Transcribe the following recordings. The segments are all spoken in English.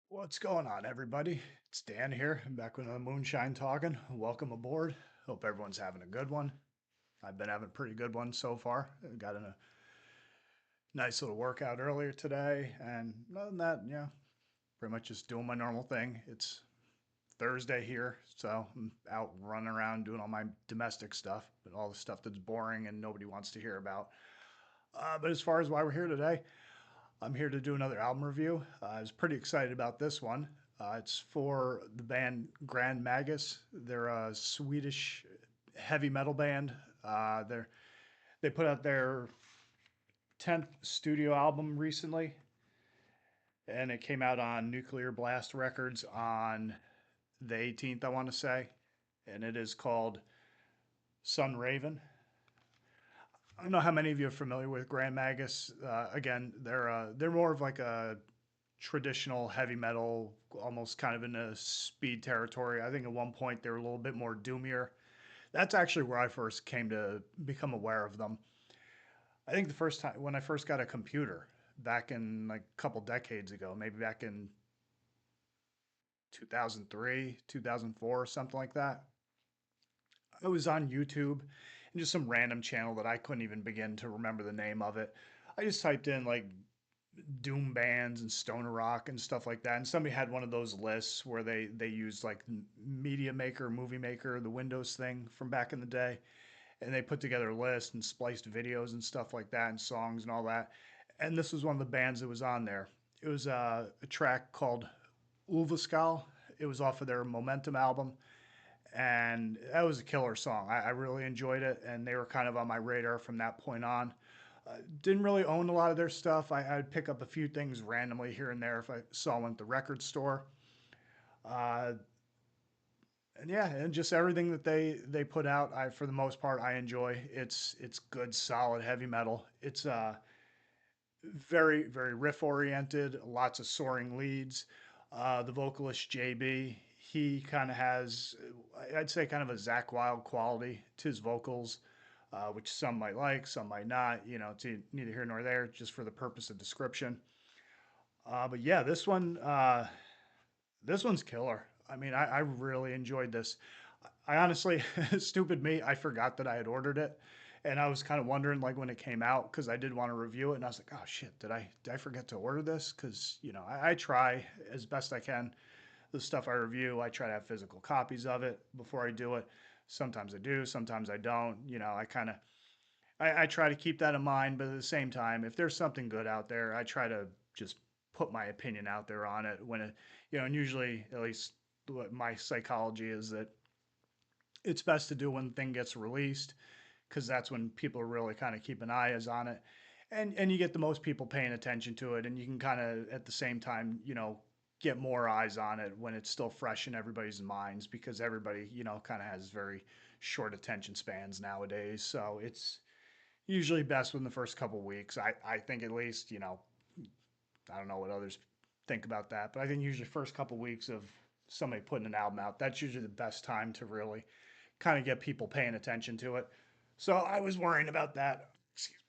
What's going on, everybody? It's Dan here. I'm back with another Moonshine talking. Welcome aboard. Hope everyone's having a good one. I've been having a pretty good one so far. I got in a nice little workout earlier today, and other than that, pretty much just doing my normal thing. It's Thursday here, so I'm out running around doing all my domestic stuff, but all the stuff that's boring and nobody wants to hear about. But as far as why we're here today, I'm here to do another album review. I was pretty excited about this one. It's for the band Grand Magus. They're a Swedish heavy metal band. They put out their 10th studio album recently, and it came out on Nuclear Blast Records on the 18th, I want to say, and it is called Sunraven. I don't know how many of you are familiar with Grand Magus. Again, they're more of like a traditional heavy metal, almost kind of in a speed territory. I think at one point they were a little bit more doomier. That's actually where I first came to become aware of them. I think the first time when I first got a computer back in like a couple decades ago, maybe back in 2003, 2004, something like that. I was on YouTube and just some random channel that I couldn't even begin to remember the name of it. I just typed in like doom bands and stoner rock and stuff like that. And somebody had one of those lists where they used like Media Maker, Movie Maker, the Windows thing from back in the day, and they put together a list and spliced videos and stuff like that and songs and all that. And this was one of the bands that was on there. It was a track called Ulvaskal. It was off of their Momentum album, and that was a killer song. I really enjoyed it, and they were kind of on my radar from that point on. Didn't really own a lot of their stuff. I'd pick up a few things randomly here and there if I saw one at the record store. Uh, and yeah, and just everything that they put out, I for the most part I enjoy. It's good, solid heavy metal. It's very riff oriented, lots of soaring leads. The vocalist JB, he kind of has, I'd say, kind of a Zach Wild quality to his vocals, which some might like, some might not. You know, it's neither here nor there, just for the purpose of description. But yeah, this one's killer. I mean, I really enjoyed this. I honestly, stupid me, I forgot that I had ordered it, and I was kind of wondering like when it came out because I did want to review it, and I was like, oh shit, did I forget to order this? Because I try as best I can. The stuff I review, I try to have physical copies of it before I do it. Sometimes I do, sometimes I don't. I try to keep that in mind, but at the same time, if there's something good out there, I try to just put my opinion out there on it and usually, at least what my psychology is, that it's best to do when the thing gets released because that's when people are really kind of keeping eyes on it. And you get the most people paying attention to it, and you can kind of at the same time, get more eyes on it when it's still fresh in everybody's minds because everybody, kind of has very short attention spans nowadays. So it's usually best within the first couple weeks. I think at least, I don't know what others think about that, but I think usually first couple weeks of somebody putting an album out, that's usually the best time to really kind of get people paying attention to it. So I was worrying about that. Excuse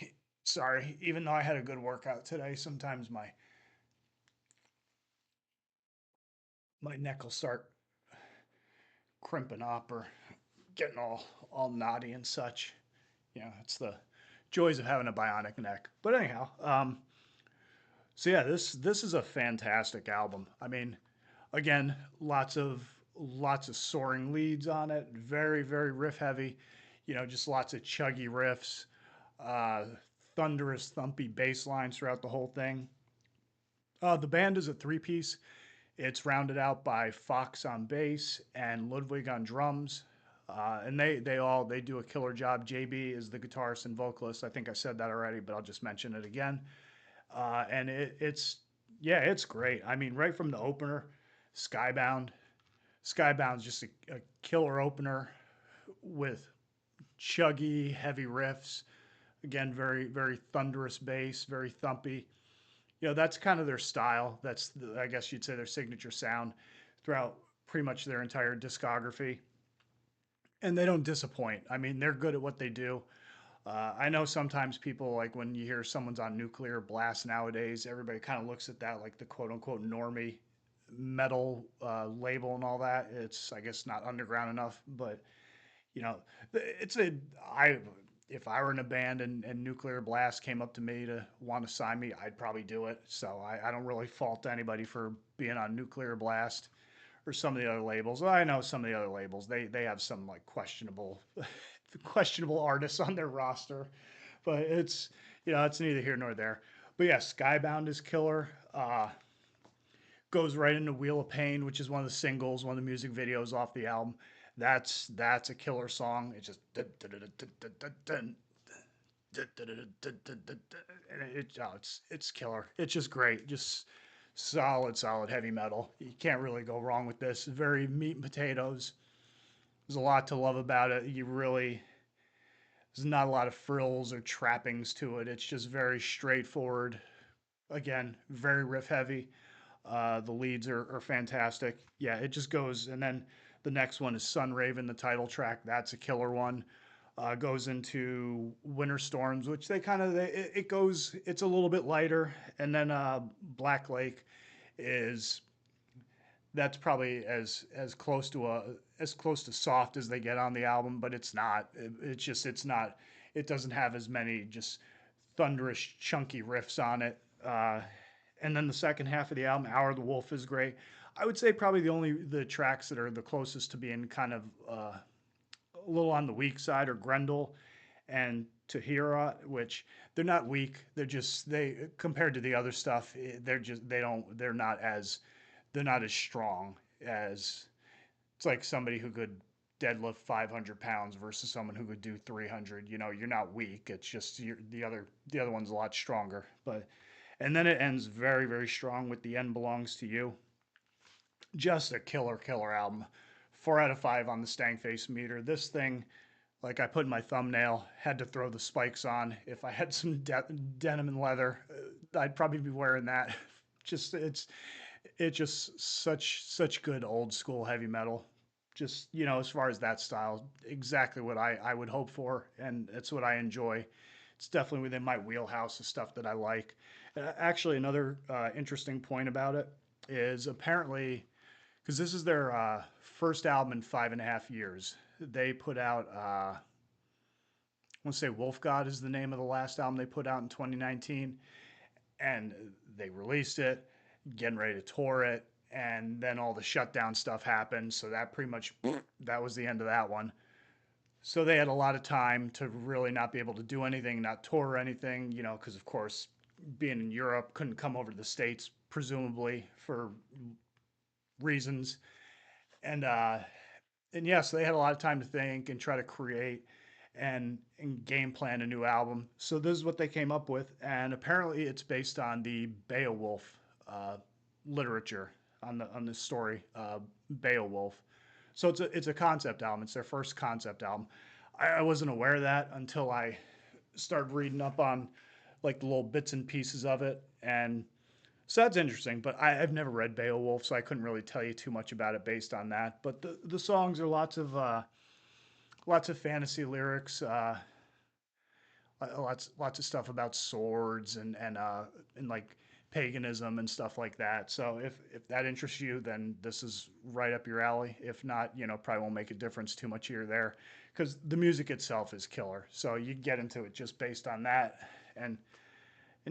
me. Sorry, even though I had a good workout today, sometimes my neck will start crimping up or getting all knotty and such. It's the joys of having a bionic neck. But anyhow, so yeah, this is a fantastic album. I mean, again, lots of soaring leads on it. Very riff heavy. Just lots of chuggy riffs. Uh, Thunderous, thumpy bass lines throughout the whole thing. The band is a three-piece. It's rounded out by Fox on bass and Ludwig on drums. And they do a killer job. JB is the guitarist and vocalist. I think I said that already, but I'll just mention it again. And it's great. I mean, right from the opener, Skybound. Skybound's just a killer opener with chuggy, heavy riffs. Again, very thunderous bass, very thumpy. That's kind of their style. I guess you'd say, their signature sound throughout pretty much their entire discography. And they don't disappoint. I mean, they're good at what they do. I know sometimes people like when you hear someone's on nuclear blast nowadays, everybody kind of looks at that like the quote unquote normie metal label and all that. It's I guess not underground enough, but you know, it's a I if I were in a band and Nuclear Blast came up to me to want to sign me, I'd probably do it. So I don't really fault anybody for being on Nuclear Blast or some of the other labels. Well, I know some of the other labels they have some like questionable artists on their roster, but it's it's neither here nor there. But yeah, Skybound is killer. Goes right into Wheel of Pain, which is one of the singles, one of the music videos off the album. That's a killer song. It's just and it's killer. It's just great. Just solid heavy metal. You can't really go wrong with this. Very meat and potatoes. There's a lot to love about it. There's not a lot of frills or trappings to it. It's just very straightforward. Again, very riff heavy. The leads are fantastic. Yeah, it just goes. And then the next one is Sunraven, the title track. That's a killer one. Goes into Winter Storms, which it goes. It's a little bit lighter, and then Black Lake is that's probably as close to soft as they get on the album, but it's not. It's not. It doesn't have as many just thunderous, chunky riffs on it. And then the second half of the album, Hour of the Wolf, is great. I would say probably the tracks that are the closest to being kind of a little on the weak side are Grendel and Tahira, which they're not weak. They compared to the other stuff, they're not as strong as it's like somebody who could deadlift 500 pounds versus someone who could do 300. You're not weak. It's just the other one's a lot stronger. But and then it ends very strong with The End Belongs to You. Just a killer album. 4 out of 5 on the Stangface meter. This thing, like I put in my thumbnail, had to throw the spikes on. If I had some denim and leather, I'd probably be wearing that. Just it's just such good old school heavy metal. Just as far as that style, exactly what I would hope for, and it's what I enjoy. It's definitely within my wheelhouse of stuff that I like. Actually, another interesting point about it is apparently because this is their first album in 5.5 years. They put out, I want to say Wolf God is the name of the last album they put out in 2019, and they released it, getting ready to tour it, and then all the shutdown stuff happened. So that pretty much that was the end of that one. So they had a lot of time to really not be able to do anything, not tour or anything, because of course, being in Europe, couldn't come over to the States, presumably for reasons. And yes, they had a lot of time to think and try to create and game plan a new album. So this is what they came up with, and apparently it's based on the Beowulf uh, literature on the story Beowulf. So it's a concept album. It's their first concept album. I wasn't aware of that until I started reading up on like the little bits and pieces of it, and so that's interesting. But I've never read Beowulf, so I couldn't really tell you too much about it based on that. But the songs are lots of fantasy lyrics, lots of stuff about swords and like paganism and stuff like that. So if that interests you, then this is right up your alley. If not, probably won't make a difference too much here or there because the music itself is killer. So you get into it just based on that. And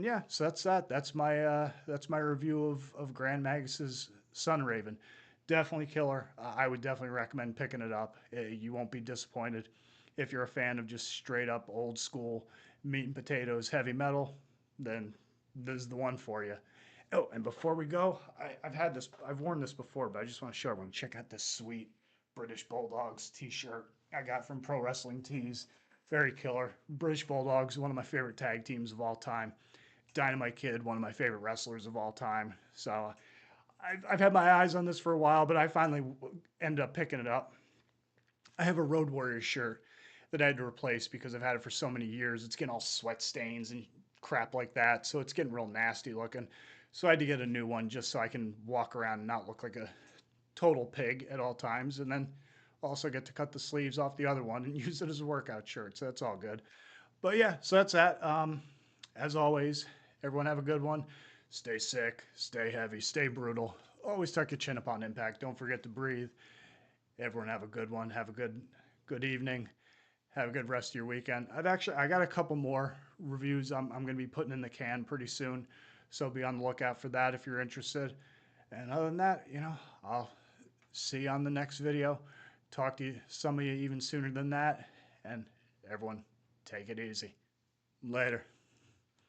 yeah, so that's that. That's my review of Grand Magus's Sunraven. Definitely killer. I would definitely recommend picking it up. You won't be disappointed if you're a fan of just straight up old school meat and potatoes heavy metal. Then this is the one for you. Oh, and before we go, I've worn this before, but I just want to show everyone. Check out this sweet British Bulldogs T-shirt I got from Pro Wrestling Tees. Very killer. British Bulldogs, one of my favorite tag teams of all time. Dynamite Kid, one of my favorite wrestlers of all time. So I've had my eyes on this for a while, but I finally ended up picking it up. I have a Road Warriors shirt that I had to replace because I've had it for so many years. It's getting all sweat stains and crap like that. So it's getting real nasty looking. So I had to get a new one just so I can walk around and not look like a total pig at all times. And then also get to cut the sleeves off the other one and use it as a workout shirt. So that's all good. But yeah, so that's that. As always, everyone have a good one. Stay sick, stay heavy, stay brutal. Always tuck your chin upon impact. Don't forget to breathe. Everyone have a good one. Have a good evening. Have a good rest of your weekend. I got a couple more reviews I'm going to be putting in the can pretty soon. So be on the lookout for that if you're interested. And other than that, I'll see you on the next video. Talk to you, some of you even sooner than that. And everyone, take it easy. Later.